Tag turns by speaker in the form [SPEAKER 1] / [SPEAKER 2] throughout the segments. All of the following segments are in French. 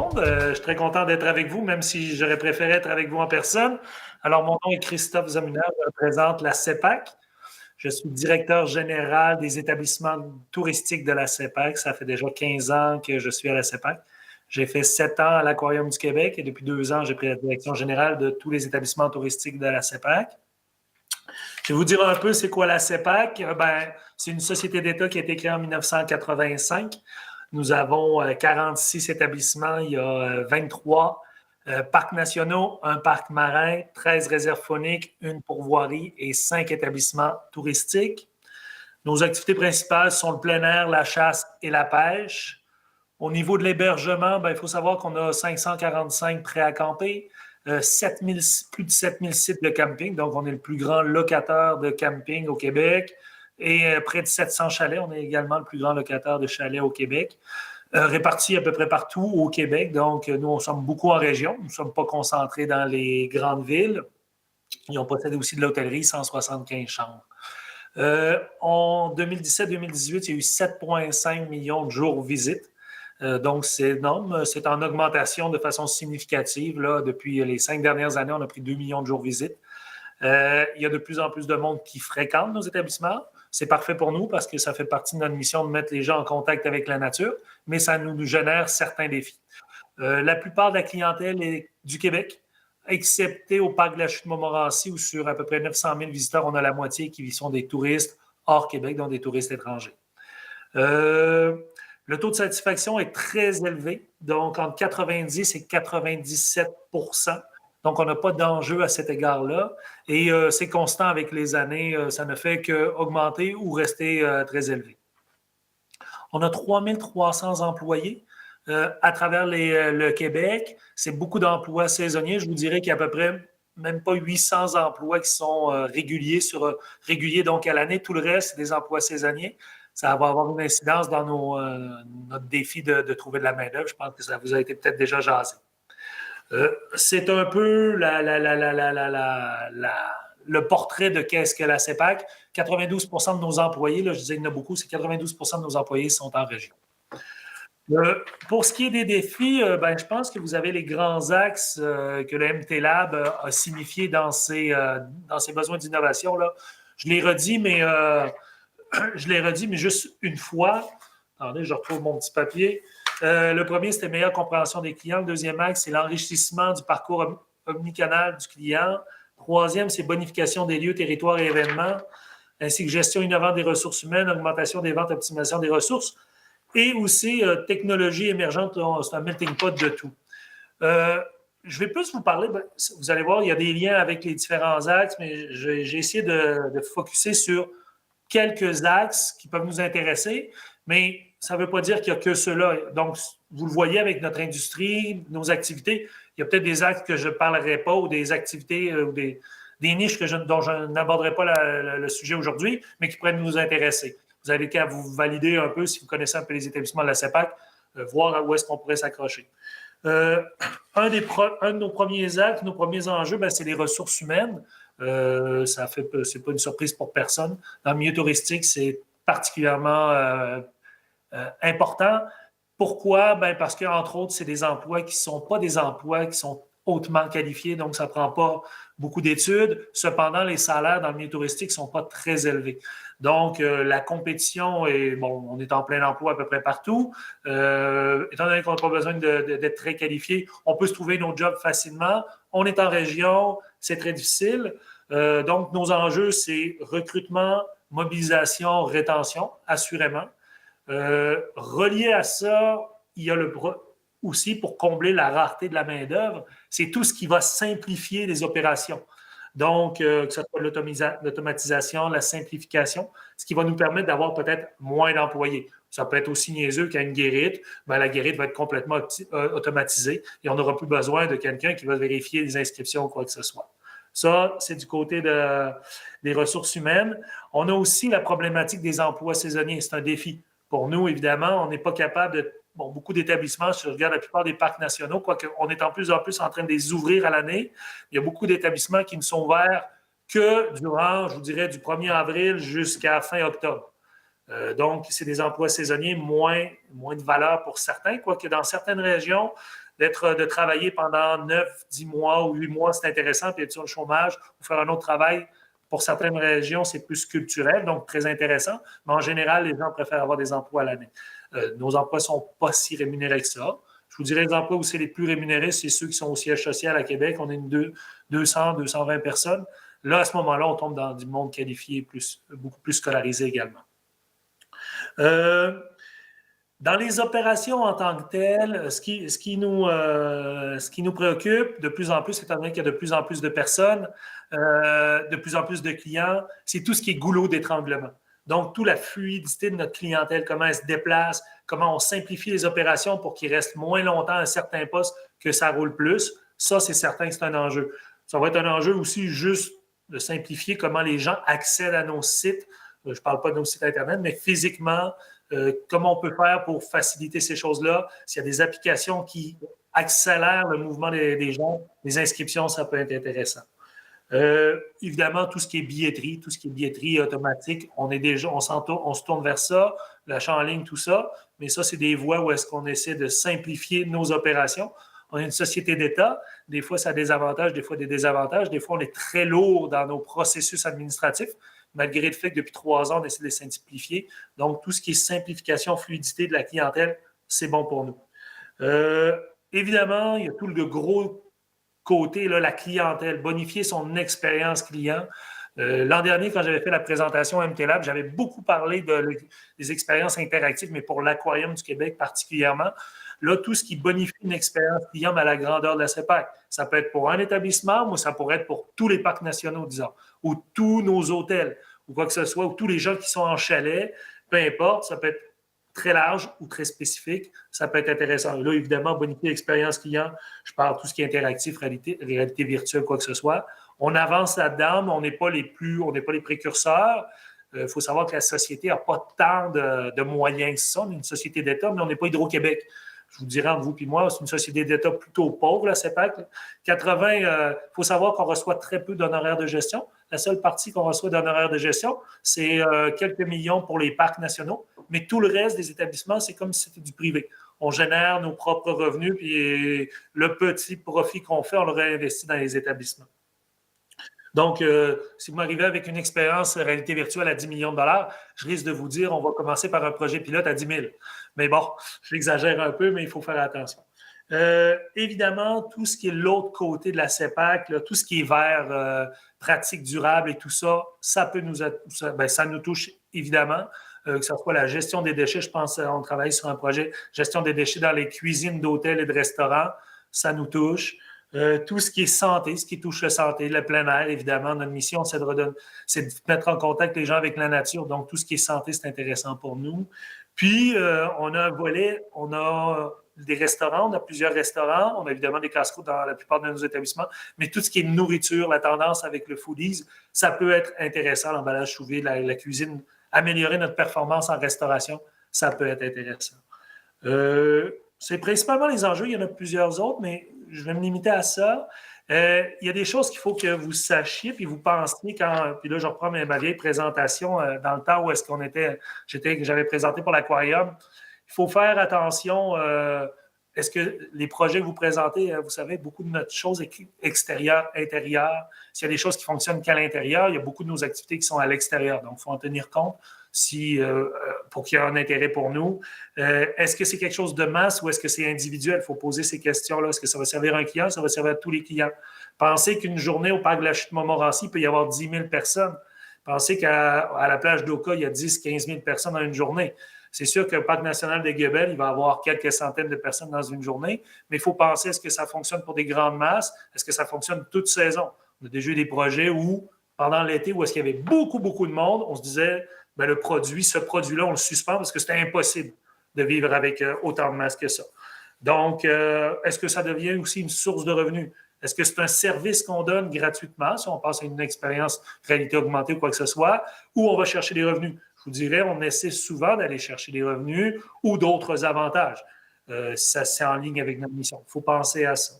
[SPEAKER 1] monde. Je suis très content d'être avec vous, même si j'aurais préféré être avec vous en personne. Alors, mon nom est Christophe Zamuner, je représente la CEPAC. Je suis directeur général des établissements touristiques de la CEPAC. Ça fait déjà 15 ans que je suis à la CEPAC. J'ai fait 7 ans à l'Aquarium du Québec et depuis 2 ans, j'ai pris la direction générale de tous les établissements touristiques de la CEPAC. Je vais vous dire un peu c'est quoi la CEPAC. C'est une société d'État qui a été créée en 1985. Nous avons 46 établissements. Il y a 23 parcs nationaux, un parc marin, 13 réserves fauniques, une pourvoirie et 5 établissements touristiques. Nos activités principales sont le plein air, la chasse et la pêche. Au niveau de l'hébergement, il faut savoir qu'on a 545 prêts à camper, plus de 7000 sites de camping. Donc, on est le plus grand locataire de camping au Québec et près de 700 chalets. On est également le plus grand locataire de chalets au Québec, répartis à peu près partout au Québec. Donc, nous, on sommes beaucoup en région. Nous ne sommes pas concentrés dans les grandes villes. Et on possède aussi de l'hôtellerie, 175 chambres. En 2017-2018, il y a eu 7,5 millions de jours visites. Donc, c'est énorme. C'est en augmentation de façon significative. Là, depuis les 5 dernières années, on a pris 2 millions de jours visites. Il y a de plus en plus de monde qui fréquente nos établissements. C'est parfait pour nous parce que ça fait partie de notre mission de mettre les gens en contact avec la nature, mais ça nous génère certains défis. La plupart de la clientèle est du Québec, excepté au parc de la Chute-Montmorency où sur à peu près 900 000 visiteurs, on a la moitié qui sont des touristes hors Québec, donc des touristes étrangers. Le taux de satisfaction est très élevé, donc entre 90 et 97 %. Donc, on n'a pas d'enjeu à cet égard-là. Et c'est constant avec les années. Ça ne fait qu'augmenter ou rester très élevé. On a 3300 employés à travers le Québec. C'est beaucoup d'emplois saisonniers. Je vous dirais qu'il y a à peu près même pas 800 emplois qui sont réguliers donc à l'année. Tout le reste, c'est des emplois saisonniers. Ça va avoir une incidence dans notre défi de trouver de la main-d'œuvre. Je pense que ça vous a été peut-être déjà jasé. C'est un peu le portrait de qu'est-ce que la CEPAC. 92 % de nos employés, là, je disais qu'il y en a beaucoup, c'est 92 % de nos employés sont en région. Pour ce qui est des défis, je pense que vous avez les grands axes que le MT Lab a signifiés dans ses besoins d'innovation. Là. Je l'ai redit, mais juste une fois. Attendez, je retrouve mon petit papier. Le premier, c'était meilleure compréhension des clients. Le deuxième axe, c'est l'enrichissement du parcours omnicanal du client. Troisième, c'est bonification des lieux, territoires et événements, ainsi que gestion innovante des ressources humaines, augmentation des ventes, optimisation des ressources. Et aussi, technologie émergente, c'est un melting pot de tout. Je vais plus vous parler, vous allez voir, il y a des liens avec les différents axes, mais j'ai essayé de focusser sur quelques axes qui peuvent nous intéresser, mais ça ne veut pas dire qu'il n'y a que ceux-là. Donc, vous le voyez avec notre industrie, nos activités, il y a peut-être des axes que je ne parlerai pas ou des activités ou des niches dont je n'aborderai pas le sujet aujourd'hui, mais qui pourraient nous intéresser. Vous avez qu'à vous valider un peu, si vous connaissez un peu les établissements de la CEPAC, voir où est-ce qu'on pourrait s'accrocher. Un de nos premiers axes, nos premiers enjeux, c'est les ressources humaines. C'est pas une surprise pour personne. Dans le milieu touristique, c'est particulièrement important. Pourquoi? Parce qu'entre autres, c'est des emplois qui ne sont pas des emplois qui sont hautement qualifiés, donc ça ne prend pas beaucoup d'études. Cependant, les salaires dans le milieu touristique ne sont pas très élevés. Donc, la compétition est, on est en plein emploi à peu près partout. Étant donné qu'on n'a pas besoin d'être très qualifié, on peut se trouver nos jobs facilement. On est en région, c'est très difficile. Donc, nos enjeux, c'est recrutement, mobilisation, rétention, assurément. Relié à ça, il y a aussi pour combler la rareté de la main-d'œuvre, c'est tout ce qui va simplifier les opérations. Donc, que ce soit l'automatisation, la simplification, ce qui va nous permettre d'avoir peut-être moins d'employés. Ça peut être aussi niaiseux qu'à une guérite, la guérite va être complètement automatisée et on n'aura plus besoin de quelqu'un qui va vérifier les inscriptions ou quoi que ce soit. Ça, c'est du côté des ressources humaines. On a aussi la problématique des emplois saisonniers. C'est un défi. Pour nous, évidemment, on n'est pas capable de... beaucoup d'établissements, si je regarde la plupart des parcs nationaux, quoique on est en plus en train de les ouvrir à l'année, il y a beaucoup d'établissements qui ne sont ouverts que durant, je vous dirais, du 1er avril jusqu'à fin octobre. Donc, c'est des emplois saisonniers moins de valeur pour certains, quoique dans certaines régions, de travailler pendant 9, 10 mois ou 8 mois, c'est intéressant, puis être sur le chômage ou faire un autre travail. Pour certaines régions, c'est plus culturel, donc très intéressant. Mais en général, les gens préfèrent avoir des emplois à l'année. Nos emplois ne sont pas si rémunérés que ça. Je vous dirais, les emplois où c'est les plus rémunérés, c'est ceux qui sont au siège social à Québec. On est 200, 220 personnes. Là, à ce moment-là, on tombe dans du monde qualifié, beaucoup plus scolarisé également. Dans les opérations en tant que telles, ce qui nous préoccupe de plus en plus, étant donné qu'il y a de plus en plus de personnes, de plus en plus de clients, c'est tout ce qui est goulot d'étranglement. Donc, toute la fluidité de notre clientèle, comment elle se déplace, comment on simplifie les opérations pour qu'ils restent moins longtemps à un certain poste que ça roule plus. Ça, c'est certain que c'est un enjeu. Ça va être un enjeu aussi juste de simplifier comment les gens accèdent à nos sites. Je ne parle pas de nos sites Internet, mais physiquement, comment on peut faire pour faciliter ces choses-là. S'il y a des applications qui accélèrent le mouvement des gens, les inscriptions, ça peut être intéressant. Évidemment, tout ce qui est billetterie automatique, on se tourne vers ça, l'achat en ligne, tout ça, mais ça, c'est des voies où est-ce qu'on essaie de simplifier nos opérations. On est une société d'État, des fois ça a des avantages, des fois des désavantages, des fois on est très lourd dans nos processus administratifs, malgré le fait que depuis 3 ans, on essaie de les simplifier. Donc, tout ce qui est simplification, fluidité de la clientèle, c'est bon pour nous. Évidemment, il y a tout le gros côté, là, la clientèle, bonifier son expérience client. L'an dernier, quand j'avais fait la présentation à MT Lab, j'avais beaucoup parlé des expériences interactives, mais pour l'Aquarium du Québec particulièrement. Là, tout ce qui bonifie une expérience client à la grandeur de la CEPAC, ça peut être pour un établissement, ou ça pourrait être pour tous les parcs nationaux, disons, ou tous nos hôtels, ou quoi que ce soit, ou tous les gens qui sont en chalet, peu importe, ça peut être très large ou très spécifique, ça peut être intéressant. Là, évidemment, bonifier l'expérience client, je parle de tout ce qui est interactif, réalité virtuelle, quoi que ce soit. On avance là-dedans, mais on n'est pas les précurseurs. Il faut savoir que la société n'a pas tant de moyens que ça. On est une société d'État, mais on n'est pas Hydro-Québec. Je vous dirais entre vous et moi, c'est une société d'État plutôt pauvre, la CEPAC. 80, il faut savoir qu'on reçoit très peu d'honoraires de gestion. La seule partie qu'on reçoit d'honoraires de gestion, c'est quelques millions pour les parcs nationaux. Mais tout le reste des établissements, c'est comme si c'était du privé. On génère nos propres revenus, puis le petit profit qu'on fait, on le réinvestit dans les établissements. Donc, si vous m'arrivez avec une expérience réalité virtuelle à 10 millions de dollars, je risque de vous dire on va commencer par un projet pilote à 10 000. Mais bon, j'exagère un peu, mais il faut faire attention. Évidemment, tout ce qui est l'autre côté de la CEPAC, là, tout ce qui est vert, pratique durable et tout ça, ça nous touche évidemment. Que ce soit la gestion des déchets, je pense on travaille sur un projet gestion des déchets dans les cuisines d'hôtels et de restaurants, ça nous touche. Tout ce qui est santé, ce qui touche la santé, le plein air, évidemment, notre mission, c'est de mettre en contact les gens avec la nature. Donc, tout ce qui est santé, c'est intéressant pour nous. Puis, on a un volet, on a des restaurants, on a plusieurs restaurants, on a évidemment des casse-croûtes dans la plupart de nos établissements, mais tout ce qui est nourriture, la tendance avec le foodies, ça peut être intéressant, l'emballage sous vide, la cuisine, améliorer notre performance en restauration, ça peut être intéressant. C'est principalement les enjeux, il y en a plusieurs autres, mais je vais me limiter à ça. Il y a des choses qu'il faut que vous sachiez, puis vous pensiez puis là, je reprends ma vieille présentation dans le temps où est-ce qu'on était, j'avais présenté pour l'Aquarium. Il faut faire attention. Est-ce que les projets que vous présentez, vous savez, beaucoup de notre chose est extérieure, intérieure. S'il y a des choses qui fonctionnent qu'à l'intérieur, il y a beaucoup de nos activités qui sont à l'extérieur. Donc, il faut en tenir compte pour qu'il y ait un intérêt pour nous. Est-ce que c'est quelque chose de masse ou est-ce que c'est individuel? Il faut poser ces questions-là. Est-ce que ça va servir à un client? Ça va servir à tous les clients. Pensez qu'une journée au parc de la Chute-Montmorency, il peut y avoir 10 000 personnes. Pensez qu'à la plage d'Oka, il y a 10 15 000 personnes dans une journée. C'est sûr que le Parc national de Guebel, il va y avoir quelques centaines de personnes dans une journée, mais il faut penser, est-ce que ça fonctionne pour des grandes masses? Est-ce que ça fonctionne toute saison? On a déjà eu des projets où, pendant l'été, où est-ce qu'il y avait beaucoup, beaucoup de monde, on se disait, ce produit-là, on le suspend parce que c'était impossible de vivre avec autant de masse que ça. Donc, est-ce que ça devient aussi une source de revenus? Est-ce que c'est un service qu'on donne gratuitement, si on passe à une expérience réalité augmentée ou quoi que ce soit, ou on va chercher des revenus? Je vous dirais, on essaie souvent d'aller chercher des revenus ou d'autres avantages. Ça, c'est en ligne avec notre mission. Il faut penser à ça.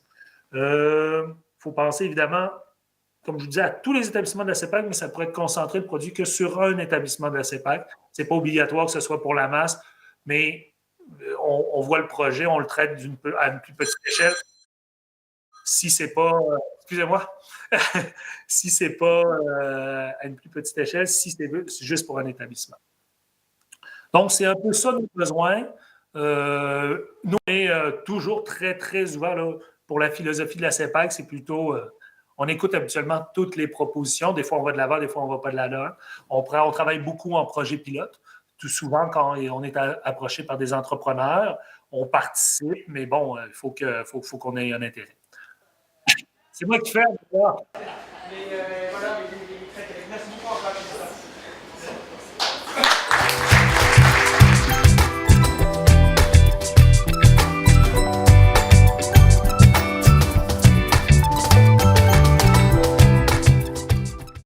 [SPEAKER 1] Il faut penser, évidemment, comme je vous disais, à tous les établissements de la CEPAC, mais ça pourrait être concentré le produit que sur un établissement de la CEPAC. Ce n'est pas obligatoire que ce soit pour la masse, mais on voit le projet, on le traite à une plus petite échelle. Si c'est pas, excusez-moi, si c'est pas à une plus petite échelle, si c'est juste pour un établissement. Donc, c'est un peu ça nos besoins. Nous, on est toujours très, très ouverts là, pour la philosophie de la CEPAC. C'est plutôt, on écoute habituellement toutes les propositions. Des fois, on va de l'avant, des fois, on ne va pas de l'avant. On travaille beaucoup en projet pilote. Tout souvent, quand on est approché par des entrepreneurs, on participe, mais bon, il faut qu'on ait un intérêt. C'est moi qui fais.
[SPEAKER 2] Mais voilà, mais il est très. Merci beaucoup, Antoine.